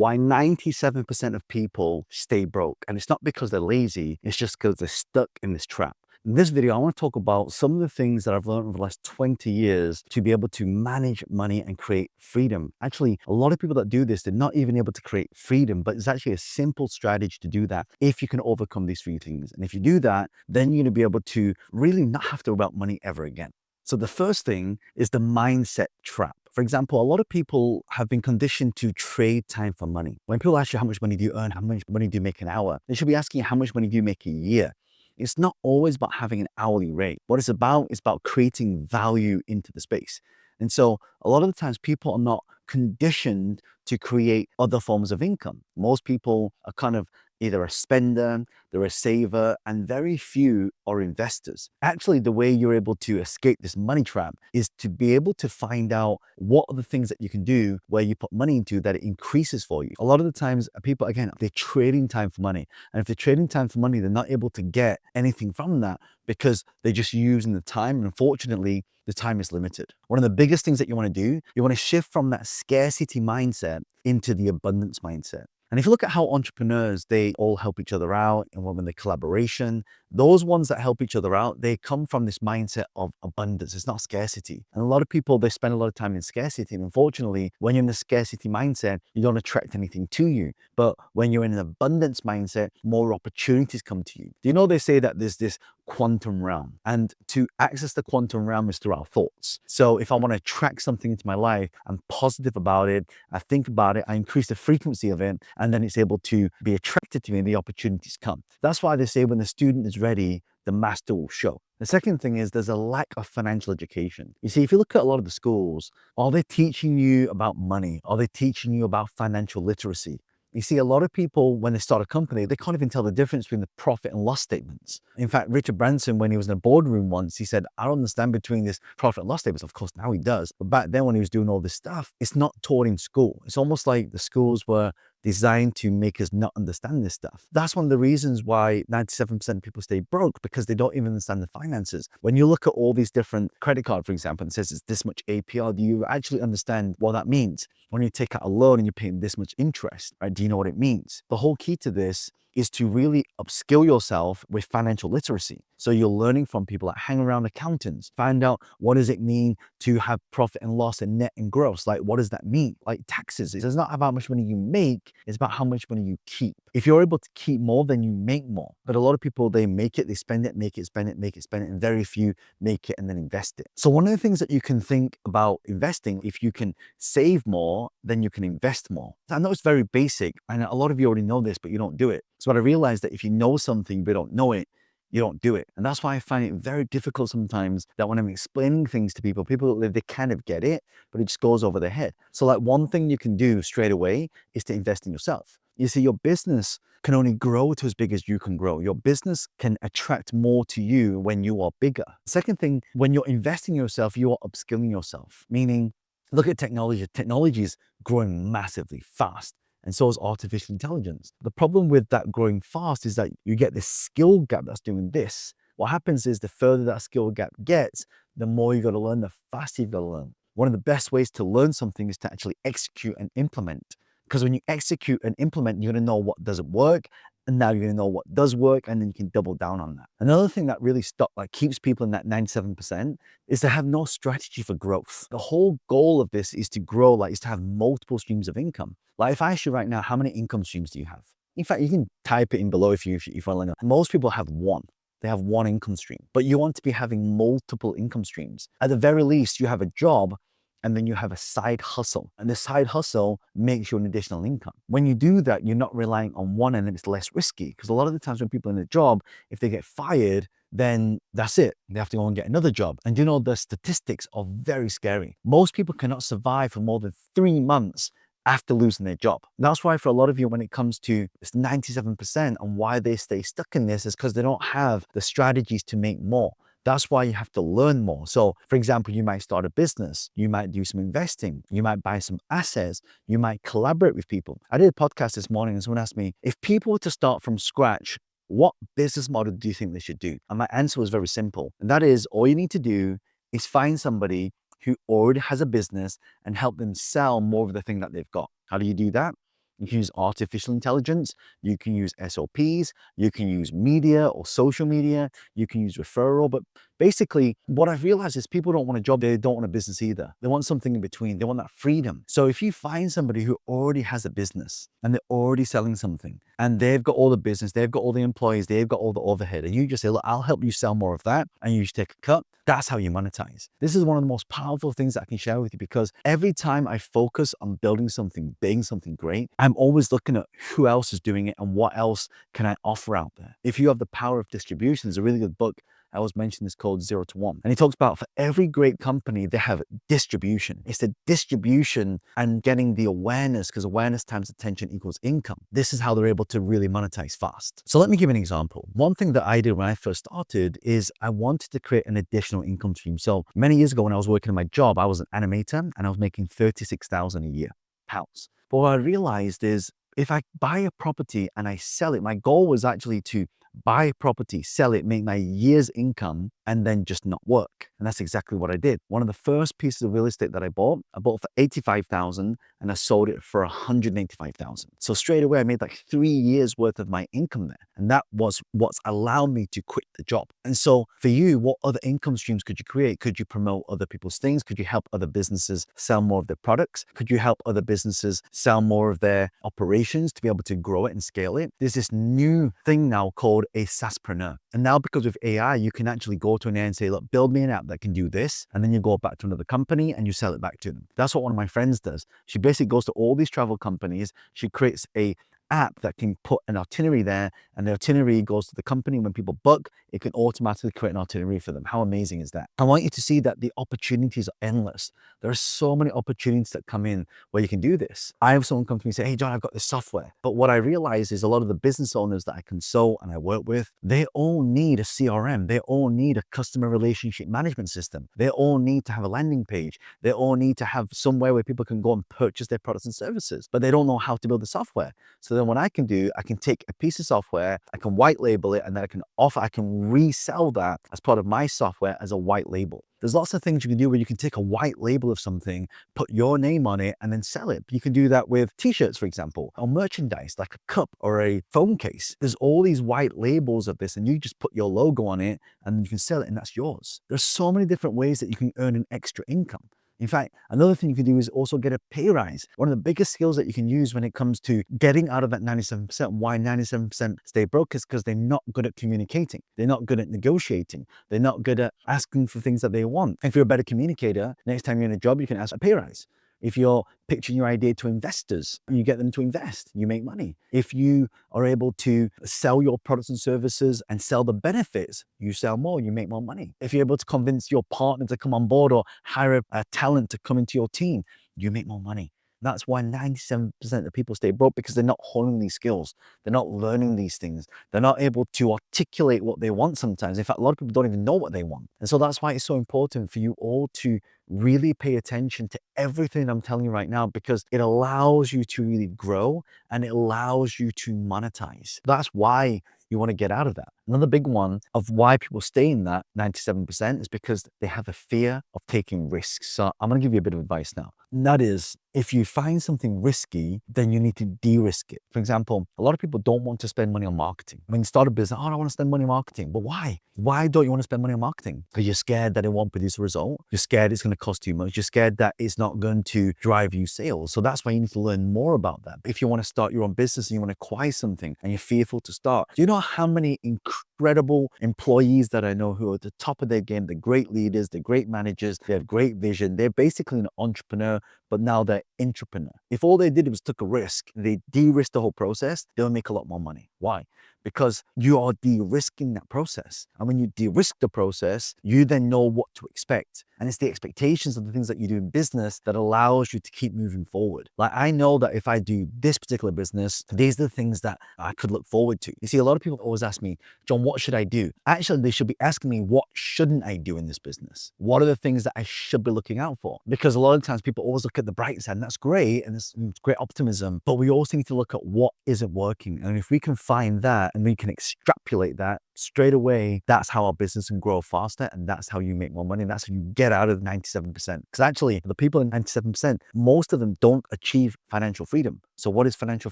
why 97% of people stay broke. And it's not because they're lazy, it's just because they're stuck in this trap. In this video, I want to talk about some of the things that I've learned over the last 20 years to be able to manage money and create freedom. Actually, a lot of people that do this, they're not even able to create freedom, but it's actually a simple strategy to do that if you can overcome these three things. And if you do that, then you're going to be able to really not have to worry about money ever again. So the first thing is the mindset trap. For example, a lot of people have been conditioned to trade time for money. When people ask you how much money do you earn, how much money do you make an hour, they should be asking you how much money do you make a year. It's not always about having an hourly rate. What it's about is about creating value into the space. And so a lot of the times people are not conditioned to create other forms of income. Most people are kind of either a spender, they're a saver, and very few are investors. Actually, the way you're able to escape this money trap is to be able to find out what are the things that you can do where you put money into that it increases for you. A lot of the times people, again, they're trading time for money. And if they're trading time for money, they're not able to get anything from that because they're just using the time. And unfortunately, the time is limited. One of the biggest things that you want to do, you want to shift from that scarcity mindset into the abundance mindset. And if you look at how entrepreneurs, they all help each other out and when they collaboration, those ones that help each other out, they come from this mindset of abundance. It's not scarcity. And a lot of people, they spend a lot of time in scarcity. And unfortunately, when you're in the scarcity mindset, you don't attract anything to you. But when you're in an abundance mindset, more opportunities come to you. Do you know they say that there's this quantum realm, and to access the quantum realm is through our thoughts. So if I want to attract something into my life, I'm positive about it, I think about it, I increase the frequency of it, and then it's able to be attracted to me and the opportunities come. That's why they say when the student is ready, the master will show. The second thing is there's a lack of financial education. You see, if you look at a lot of the schools, are they teaching you about money? Are they teaching you about financial literacy? You see, a lot of people, when they start a company, they can't even tell the difference between the profit and loss statements. In fact, Richard Branson, when he was in a boardroom once, he said, I don't understand between this profit and loss statements. Of course, now he does. But back then when he was doing all this stuff, it's not taught in school. It's almost like the schools were designed to make us not understand this stuff. That's one of the reasons why 97% of people stay broke, because they don't even understand the finances. When you look at all these different credit cards, for example, and it says it's this much APR, do you actually understand what that means? When you take out a loan and you're paying this much interest, right? Do you know what it means? The whole key to this is to really upskill yourself with financial literacy. So you're learning from people that hang around accountants, find out what does it mean to have profit and loss and net and gross. Like, what does that mean? Like taxes, it's not about how much money you make, it's about how much money you keep. If you're able to keep more, then you make more. But a lot of people, they make it, they spend it, make it, spend it, make it, spend it, and very few make it and then invest it. So one of the things that you can think about investing, if you can save more, then you can invest more. I know it's very basic, and a lot of you already know this, but you don't do it. So I realized that if you know something but don't know it, you don't do it. And that's why I find it very difficult sometimes that when I'm explaining things to people, they kind of get it, but it just goes over their head. So like one thing you can do straight away is to invest in yourself. You see, your business can only grow to as big as you can grow. Your business can attract more to you when you are bigger. Second thing, when you're investing in yourself, you are upskilling yourself, meaning look at technology. Technology is growing massively fast. And so is artificial intelligence. The problem with that growing fast is that you get this skill gap that's doing this. What happens is the further that skill gap gets, the more you got to learn, the faster you got to learn. One of the best ways to learn something is to actually execute and implement. Because when you execute and implement, you're going to know what doesn't work, and now you're going to know what does work, and then you can double down on that. Another thing that really keeps people in that 97% is to have no strategy for growth. The whole goal of this is to grow, is to have multiple streams of income. Like if I ask you right now, how many income streams do you have? In fact, you can type it in below if you want to know. Most people have one. They have one income stream, but you want to be having multiple income streams. At the very least, you have a job and then you have a side hustle. And the side hustle makes you an additional income. When you do that, you're not relying on one and then it's less risky. Because a lot of the times when people are in a job, if they get fired, then that's it. They have to go and get another job. And you know, the statistics are very scary. Most people cannot survive for more than 3 months after losing their job. That's why for a lot of you, when it comes to this 97% and why they stay stuck in this is because they don't have the strategies to make more. That's why you have to learn more. So for example, you might start a business, you might do some investing, you might buy some assets, you might collaborate with people. I did a podcast this morning and someone asked me, if people were to start from scratch, what business model do you think they should do? And my answer was very simple. And that is, all you need to do is find somebody who already has a business and help them sell more of the thing that they've got. How do you do that? You can use artificial intelligence, you can use SOPs, you can use media or social media, you can use referral. But basically, what I've realized is people don't want a job, they don't want a business either. They want something in between, they want that freedom. So if you find somebody who already has a business and they're already selling something and they've got all the business, they've got all the employees, they've got all the overhead, and you just say, look, I'll help you sell more of that, and you just take a cut, that's how you monetize. This is one of the most powerful things that I can share with you, because every time I focus on building something big, something great, I'm always looking at who else is doing it and what else can I offer out there. If you have the power of distribution, there's a really good book I always mention this called 0 to 1. And he talks about for every great company, they have distribution. It's the distribution and getting the awareness, because awareness times attention equals income. This is how they're able to really monetize fast. So let me give you an example. One thing that I did when I first started is I wanted to create an additional income stream. So many years ago when I was working at my job, I was an animator and I was making 36,000 a year, pounds. But what I realized is if I buy a property and I sell it, my goal was actually to buy a property, sell it, make my year's income, and then just not work. And that's exactly what I did. One of the first pieces of real estate that I bought for 85,000 and I sold it for 185,000. So straight away, I made like 3 years worth of my income there. And that was what's allowed me to quit the job. And so for you, what other income streams could you create? Could you promote other people's things? Could you help other businesses sell more of their products? Could you help other businesses sell more of their operations to be able to grow it and scale it? There's this new thing now called a SaaSpreneur. And now because of AI, you can actually go to an AI and say, look, build me an app that can do this. And then you go back to another company and you sell it back to them. That's what one of my friends does. She basically goes to all these travel companies. She creates a app that can put an itinerary there, and the itinerary goes to the company. When people book, it can automatically create an itinerary for them. How amazing is that? I want you to see that the opportunities are endless. There are so many opportunities that come in where you can do this. I have someone come to me and say, hey, John, I've got this software. But what I realize is a lot of the business owners that I consult and I work with, they all need a CRM. They all need a customer relationship management system. They all need to have a landing page. They all need to have somewhere where people can go and purchase their products and services, but they don't know how to build the software. So then what I can do, I can take a piece of software, I can white label it, and then I can resell that as part of my software as a white label. There's lots of things you can do where you can take a white label of something, put your name on it, and then sell it. You can do that with t-shirts, for example, or merchandise like a cup or a phone case. There's all these white labels of this, and you just put your logo on it and you can sell it, and that's yours. There's so many different ways that you can earn an extra income. In fact, another thing you can do is also get a pay rise. One of the biggest skills that you can use when it comes to getting out of that 97%, why 97% stay broke, is because they're not good at communicating. They're not good at negotiating. They're not good at asking for things that they want. If you're a better communicator, next time you're in a job, you can ask a pay rise. If you're pitching your idea to investors and you get them to invest, you make money. If you are able to sell your products and services and sell the benefits, you sell more, you make more money. If you're able to convince your partner to come on board or hire a talent to come into your team, you make more money. That's why 97% of people stay broke, because they're not honing these skills. They're not learning these things. They're not able to articulate what they want sometimes. In fact, a lot of people don't even know what they want. And so that's why it's so important for you all to really pay attention to everything I'm telling you right now, because it allows you to really grow and it allows you to monetize. That's why you want to get out of that. Another big one of why people stay in that 97% is because they have a fear of taking risks. So I'm going to give you a bit of advice now. And that is, if you find something risky, then you need to de-risk it. For example, a lot of people don't want to spend money on marketing. When you start a business, oh, I don't want to spend money on marketing. But why? Why don't you want to spend money on marketing? Because you're scared that it won't produce a result. You're scared it's going to cost too much. You're scared that it's not going to drive you sales. So that's why you need to learn more about that. If you want to start your own business and you want to acquire something and you're fearful to start, do you know how many incredible employees that I know who are at the top of their game? They're great leaders, they're great managers, they have great vision. They're basically an entrepreneur, but now they're intrapreneur. If all they did was took a risk, they de-risked the whole process, they'll make a lot more money. Why? Because you are de-risking that process. And when you de-risk the process, you then know what to expect. And it's the expectations of the things that you do in business that allows you to keep moving forward. Like, I know that if I do this particular business, these are the things that I could look forward to. You see, a lot of people always ask me, John, what should I do? Actually, they should be asking me, what shouldn't I do in this business? What are the things that I should be looking out for? Because a lot of times people always look at the bright side, and that's great, and it's great optimism, but we also need to look at what isn't working. And if we can find that and we can extrapolate that straight away, that's how our business can grow faster, and that's how you make more money, and that's how you get out of 97%. Because actually, the people in 97%, most of them don't achieve financial freedom. So what is financial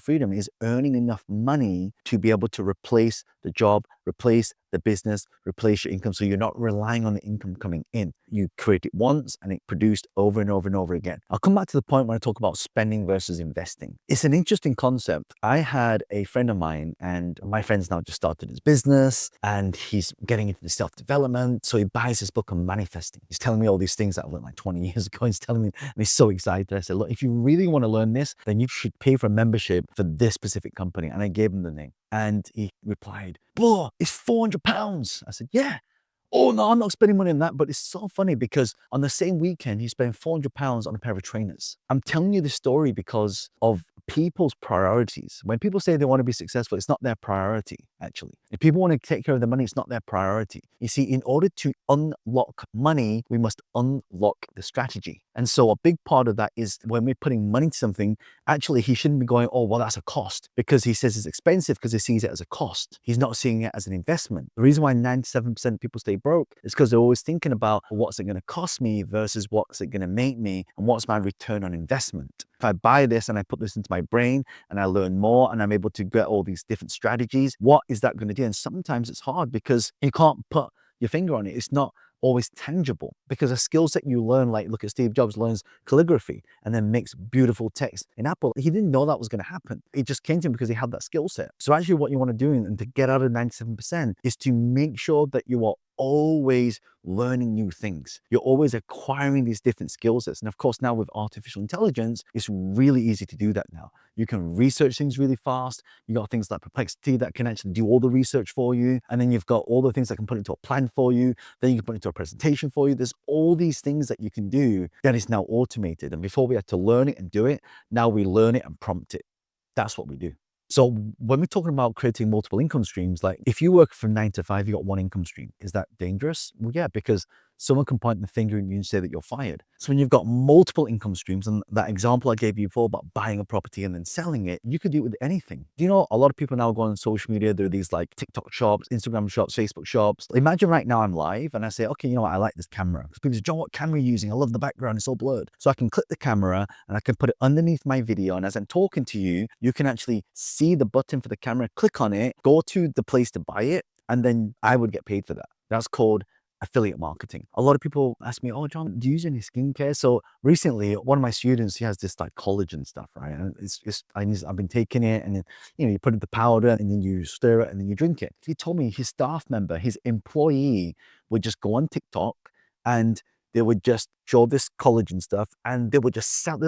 freedom? Is earning enough money to be able to replace the job, replace the business, replace your income. So you're not relying on the income coming in. You create it once and it produced over and over and over again. I'll come back to the point when I talk about spending versus investing. It's an interesting concept. I had a friend of mine, and my friend's now just started his business and he's getting into the self-development. So he buys this book on manifesting. He's telling me all these things that I learned like 20 years ago. He's telling me, and he's so excited. I said, look, if you really want to learn this, then you should pay for a membership for this specific company. And I gave him the name. And he replied, "Bro, it's £400. I said, yeah. Oh no, I'm not spending money on that. But it's so funny because on the same weekend, he spent £400 on a pair of trainers. I'm telling you this story because of people's priorities. When people say they want to be successful, it's not their priority, actually. If people want to take care of their money, it's not their priority. You see, in order to unlock money, we must unlock the strategy. And so a big part of that is when we're putting money to something, actually, he shouldn't be going, oh, well, that's a cost, because he says it's expensive because he sees it as a cost. He's not seeing it as an investment. The reason why 97% of people stay broke is because they're always thinking about, well, what's it going to cost me versus what's it going to make me and what's my return on investment. If I buy this and I put this into my brain and I learn more and I'm able to get all these different strategies, what is that going to do? And sometimes it's hard because you can't put your finger on it. It's not always tangible, because a skill set you learn, like look at Steve Jobs learns calligraphy and then makes beautiful text in Apple. He didn't know that was going to happen. It just came to him because he had that skill set. So actually what you want to do and to get out of 97% is to make sure that you are always learning new things. You're always acquiring these different skill sets. And of course, now with artificial intelligence, it's really easy to do that now. You can research things really fast. You got things like Perplexity that can actually do all the research for you. And then you've got all the things that can put into a plan for you. Then you can put into a presentation for you. There's all these things that you can do that is now automated. And before we had to learn it and do it, now we learn it and prompt it. That's what we do. So when we're talking about creating multiple income streams, like if you work from 9 to 5, you got one income stream. Is that dangerous? Well, yeah, because someone can point the finger at you and say that you're fired. So when you've got multiple income streams, and that example I gave you before about buying a property and then selling it, you could do it with anything. Do you know a lot of people now go on social media, there are these like TikTok shops, Instagram shops, Facebook shops. Imagine right now I'm live and I say, okay, you know what, I like this camera. Because people say, John, what camera are you using? I love the background, it's all blurred. So I can click the camera and I can put it underneath my video. And as I'm talking to you, you can actually see the button for the camera, click on it, go to the place to buy it, and then I would get paid for that. That's called affiliate marketing. A lot of people ask me, oh, John, do you use any skincare? So recently, one of my students, he has this like collagen stuff, right? And I've been taking it, and then, you know, you put it in the powder and then you stir it and then you drink it. He told me his staff member, his employee would just go on TikTok and they would just show this collagen stuff and they would sell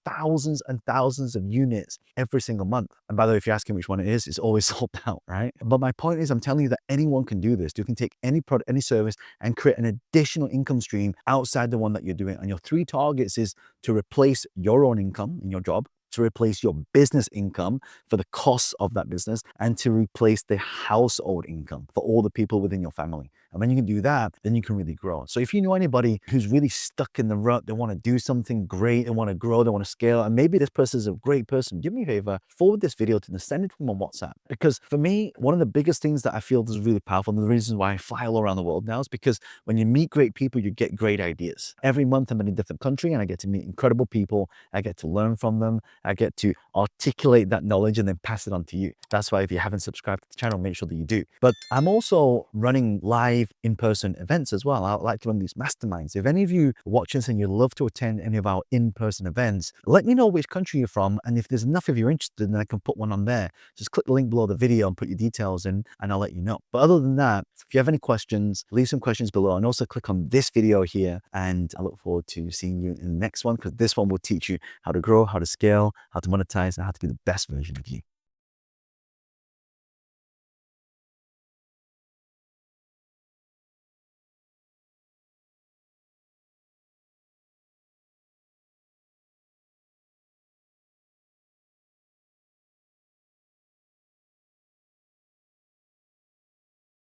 thousands and thousands of units every single month. And by the way, if you're asking which one it is, it's always sold out, right? But my point is, I'm telling you that anyone can do this. You can take any product, any service, and create an additional income stream outside the one that you're doing. And your 3 targets is to replace your own income in your job, to replace your business income for the costs of that business, and to replace the household income for all the people within your family. And when you can do that, then you can really grow. So if you know anybody who's really stuck in the rut, they want to do something great, they want to grow, they want to scale, and maybe this person is a great person, do me a favor, forward this video to them, send it to them on WhatsApp. Because for me, one of the biggest things that I feel is really powerful, and the reasons why I fly all around the world now, is because when you meet great people, you get great ideas. Every month I'm in a different country and I get to meet incredible people. I get to learn from them. I get to articulate that knowledge and then pass it on to you. That's why if you haven't subscribed to the channel, make sure that you do. But I'm also running live in-person events as well. I like to run these masterminds. If any of you watch this and you'd love to attend any of our in-person events, let me know which country you're from. And if there's enough of you interested, then I can put one on there. Just click the link below the video and put your details in and I'll let you know. But other than that, if you have any questions, leave some questions below and also click on this video here. And I look forward to seeing you in the next one, because this one will teach you how to grow, how to scale, how to monetize, and how to be the best version of you.